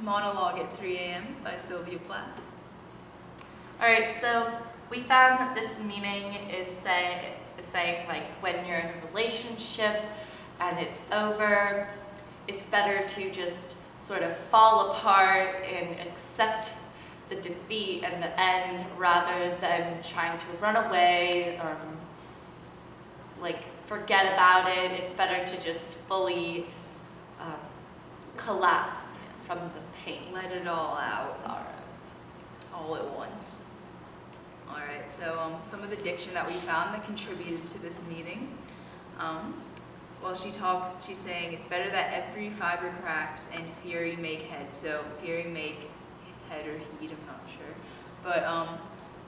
Monologue at 3 AM by Sylvia Plath. Alright, so we found that this meaning is saying like when you're in a relationship and it's over, it's better to just sort of fall apart and accept the defeat and the end rather than trying to run away or like forget about it. It's better to just fully collapse from the pain. Let it all out. Sorrow. All at once. Alright, so some of the diction that we found that contributed to this meeting. While she talks, she's saying it's better that every fiber cracks and fury make head. So fury make head or heat, I'm not sure. But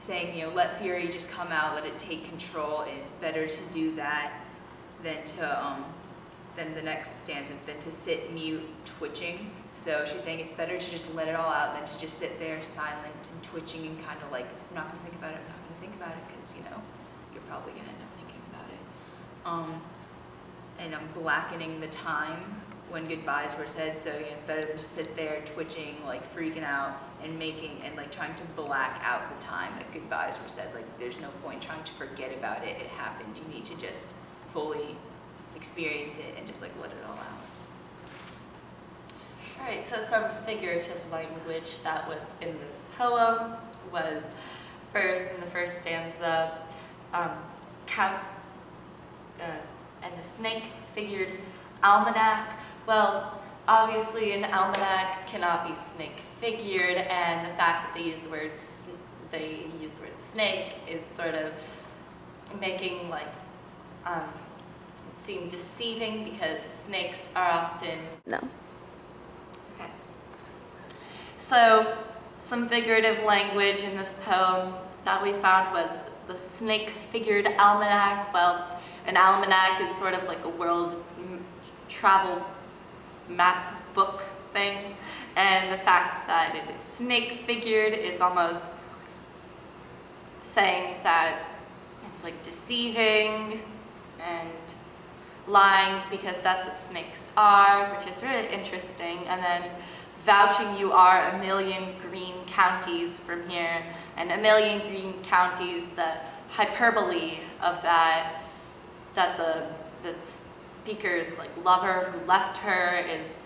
saying, you know, let fury just come out, let it take control. And it's better to do that than to than the next stanza, than to sit mute twitching. So she's saying it's better to just let it all out than to just sit there silent and twitching and kind of like, I'm not gonna think about it, I'm not gonna think about it, because you know, you're probably gonna end up thinking about it. And I'm blackening the time when goodbyes were said, so you know, it's better than to sit there twitching, like freaking out and making, and like trying to black out the time that goodbyes were said. Like there's no point trying to forget about it, it happened. You need to just fully experience it and just like let it all out. Alright, so some figurative language that was in this poem was first, in the first stanza, and the snake figured almanac. Well, obviously an almanac cannot be snake figured, and the fact that they use the word snake is sort of making like it seem deceiving, because snakes are often So, some figurative language in this poem that we found was the snake-figured almanac. Well, an almanac is sort of like a world travel map book thing, and the fact that it is snake-figured is almost saying that it's like deceiving and lying, because that's what snakes are, which is really interesting. And then vouching you are a million green counties from here, and a million green counties, the hyperbole of that the speaker's like lover who left her is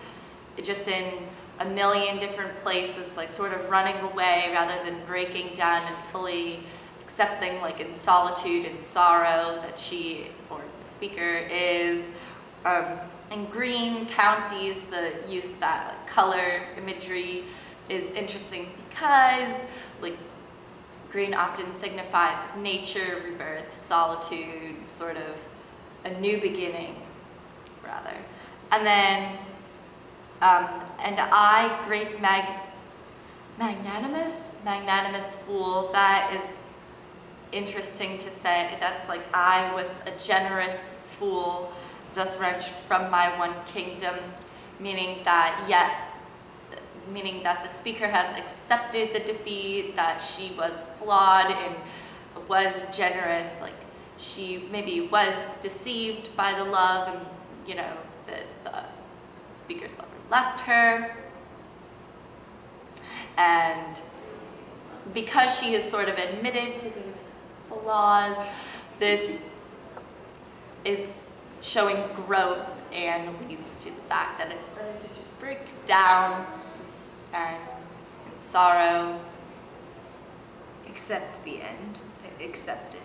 just in a million different places, like sort of running away rather than breaking down and fully accepting, like in solitude and sorrow, that she, or the speaker, is. In green counties, the use of that like, color imagery is interesting because like green often signifies nature, rebirth, solitude, sort of a new beginning, rather. And then, and I, great magnanimous fool, that is interesting to say. That's like, I was a generous fool, thus wrenched from my one kingdom, meaning that the speaker has accepted the defeat, that she was flawed and was generous, like she maybe was deceived by the love, and you know, that the speaker's lover left her. And because she has sort of admitted to these flaws, this is showing growth and leads to the fact that it's better to just break down and sorrow. Accept the end. Accept it.